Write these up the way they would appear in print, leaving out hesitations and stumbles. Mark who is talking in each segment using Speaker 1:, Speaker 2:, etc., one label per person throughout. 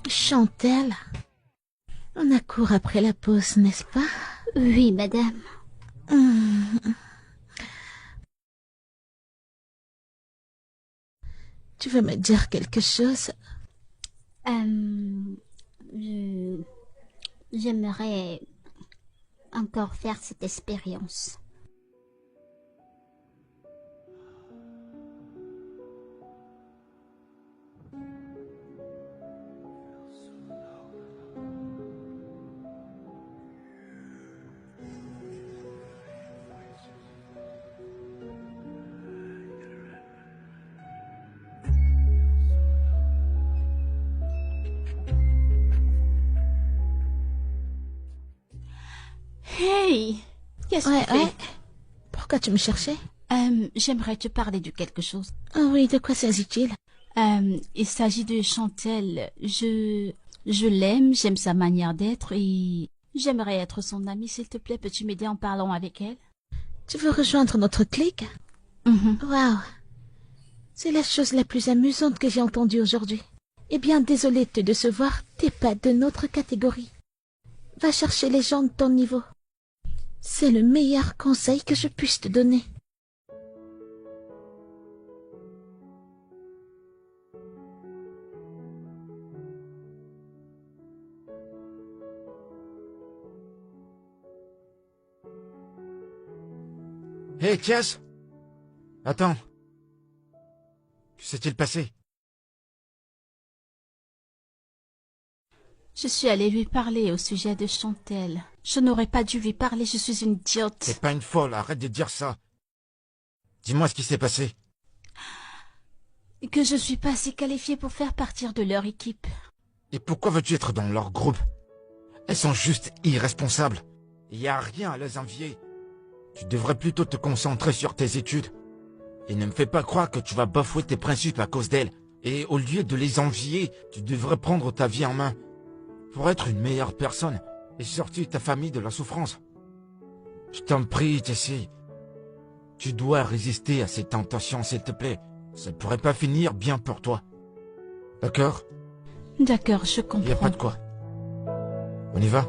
Speaker 1: Chantelle, on accourt après la pause, n'est-ce pas?
Speaker 2: Oui, madame.
Speaker 1: Tu veux me dire quelque chose?
Speaker 2: J'aimerais encore faire cette expérience.
Speaker 3: Hey, qu'est-ce que tu
Speaker 1: Ouais.
Speaker 3: fais?
Speaker 1: Pourquoi tu me cherchais?
Speaker 3: J'aimerais te parler de quelque chose.
Speaker 1: Oh oui, de quoi s'agit-il?
Speaker 3: Il s'agit de Chantelle. Je l'aime, j'aime sa manière d'être et j'aimerais être son amie. S'il te plaît, peux-tu m'aider en parlant avec elle?
Speaker 1: Tu veux rejoindre notre clique? Waouh! C'est la chose la plus amusante que j'ai entendue aujourd'hui. Eh bien, désolé de te décevoir, t'es pas de notre catégorie. Va chercher les gens de ton niveau. C'est le meilleur conseil que je puisse te donner.
Speaker 4: Hé, Thias! Attends. Que s'est-il passé?
Speaker 3: Je suis allée lui parler au sujet de Chantelle. Je n'aurais pas dû lui parler, je suis une idiote.
Speaker 4: T'es pas une folle, arrête de dire ça. Dis-moi ce qui s'est passé.
Speaker 3: Que je suis pas assez qualifiée pour faire partir de leur équipe.
Speaker 4: Et pourquoi veux-tu être dans leur groupe? Elles sont juste irresponsables. Il n'y a rien à les envier. Tu devrais plutôt te concentrer sur tes études. Et ne me fais pas croire que tu vas bafouer tes principes à cause d'elles. Et au lieu de les envier, tu devrais prendre ta vie en main. Pour être une meilleure personne et sortir ta famille de la souffrance. Je t'en prie, Jessie. Tu dois résister à ces tentations, s'il te plaît. Ça ne pourrait pas finir bien pour toi. D'accord?
Speaker 3: D'accord, je
Speaker 4: Il n'y a pas
Speaker 3: comprends.
Speaker 4: de quoi. On y va?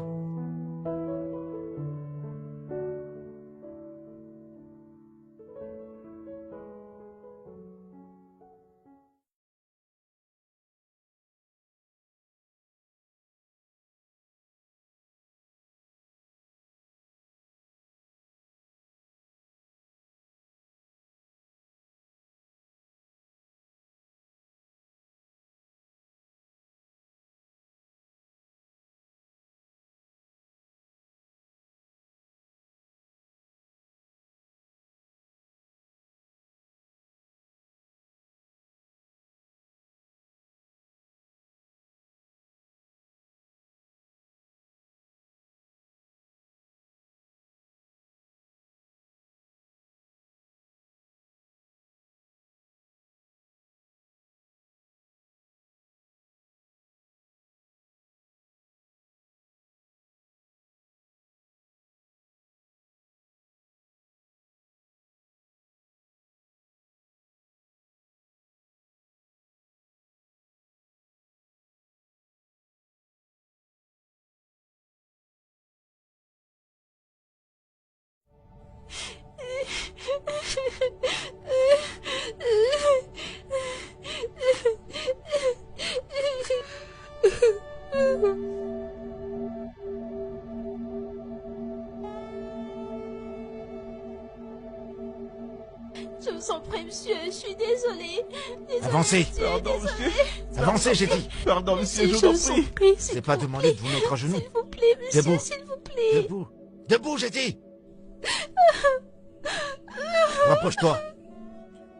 Speaker 3: Je vous en prie, monsieur, je suis désolée.
Speaker 4: Avancez!
Speaker 5: Pardon, monsieur.
Speaker 4: Avancez, j'ai dit!
Speaker 5: Pardon, monsieur, je
Speaker 3: Je
Speaker 5: vous en
Speaker 3: vous en
Speaker 5: prie.
Speaker 3: prie,
Speaker 4: Je n'ai pas demandé de vous mettre à genoux.
Speaker 3: s'il vous plaît, monsieur,
Speaker 4: Debout.
Speaker 3: s'il vous plaît.
Speaker 4: Debout! Debout, j'ai dit! Rapproche-toi.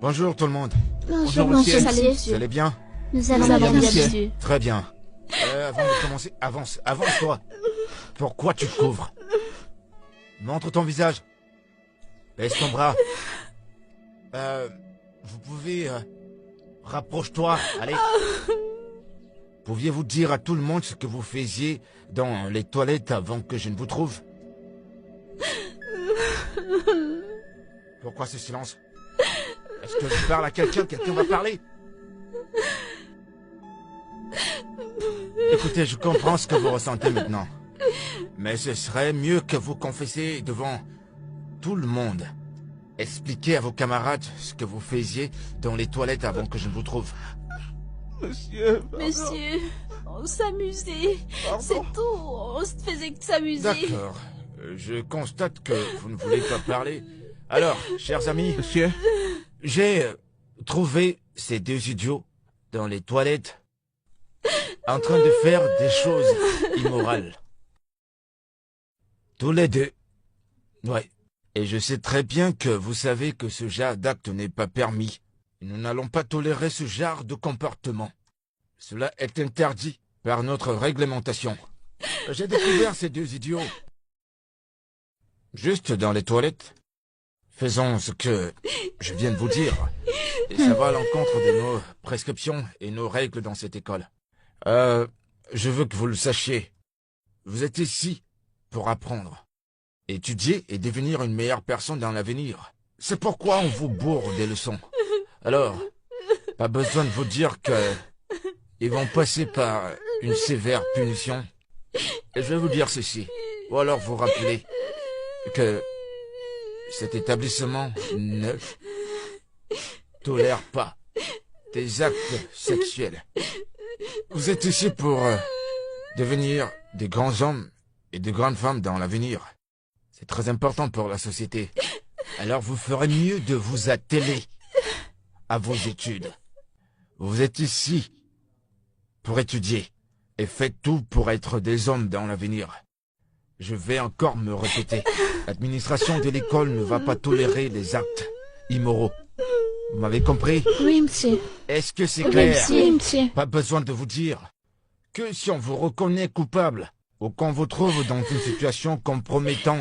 Speaker 4: Bonjour tout le monde.
Speaker 1: Bonjour,
Speaker 5: monsieur.
Speaker 2: Salut,
Speaker 4: Vous
Speaker 2: monsieur.
Speaker 4: allez bien?
Speaker 2: Nous allons
Speaker 3: Nous allons
Speaker 2: bien,
Speaker 3: bien,
Speaker 2: monsieur.
Speaker 3: monsieur.
Speaker 4: Très bien. Avant de commencer, avance-toi. Pourquoi tu te couvres? Montre ton visage. Baisse ton bras. Vous pouvez... rapproche-toi, allez. Pouviez-vous dire à tout le monde ce que vous faisiez dans les toilettes avant que je ne vous trouve? Pourquoi ce silence? Est-ce que je parle à quelqu'un? Quelqu'un va parler? Écoutez, je comprends ce que vous ressentez maintenant. Mais ce serait mieux que vous confessiez devant tout le monde. Expliquez à vos camarades ce que vous faisiez dans les toilettes avant que je ne vous trouve.
Speaker 5: Monsieur, pardon.
Speaker 3: Monsieur, on s'amusait.
Speaker 5: Pardon.
Speaker 3: C'est tout. On se faisait que s'amuser.
Speaker 4: D'accord. Je constate que vous ne voulez pas parler. Alors, chers amis,
Speaker 5: Monsieur,
Speaker 4: j'ai trouvé ces deux idiots dans les toilettes en train de faire des choses immorales. Tous les deux. Ouais. Et je sais très bien que vous savez que ce genre d'acte n'est pas permis. Nous n'allons pas tolérer ce genre de comportement. Cela est interdit par notre réglementation. J'ai découvert ces deux idiots juste dans les toilettes. Faisons ce que je viens de vous dire. Et ça va à l'encontre de nos prescriptions et nos règles dans cette école. Je veux que vous le sachiez. Vous êtes ici pour apprendre, étudier et devenir une meilleure personne dans l'avenir. C'est pourquoi on vous bourre des leçons. Alors, pas besoin de vous dire que ils vont passer par une sévère punition. Et je vais vous dire ceci, ou alors vous rappeler que cet établissement ne tolère pas des actes sexuels. Vous êtes ici pour devenir des grands hommes et de grandes femmes dans l'avenir. C'est très important pour la société. Alors vous ferez mieux de vous atteler à vos études. Vous êtes ici pour étudier et faites tout pour être des hommes dans l'avenir. Je vais encore me répéter. L'administration de l'école ne va pas tolérer les actes immoraux. Vous m'avez compris?
Speaker 1: Oui, monsieur.
Speaker 4: Est-ce que c'est
Speaker 1: Oui,
Speaker 4: clair?
Speaker 1: monsieur. Monsieur.
Speaker 4: Pas besoin de vous dire que si on vous reconnaît coupable ou qu'on vous trouve dans une situation compromettante,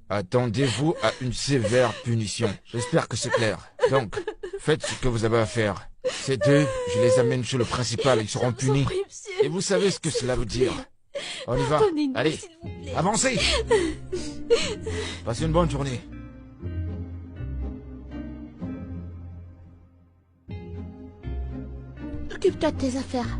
Speaker 4: attendez-vous à une sévère punition. J'espère que c'est clair. Donc, faites ce que vous avez à faire. Ces deux, je les amène chez le principal, ils seront punis. Et vous savez ce que cela veut dire. On y va.
Speaker 3: Pardonnez-nous,
Speaker 4: Allez,
Speaker 3: s'il vous plaît.
Speaker 4: avancez. Passez une bonne journée.
Speaker 1: Occupe-toi de tes affaires.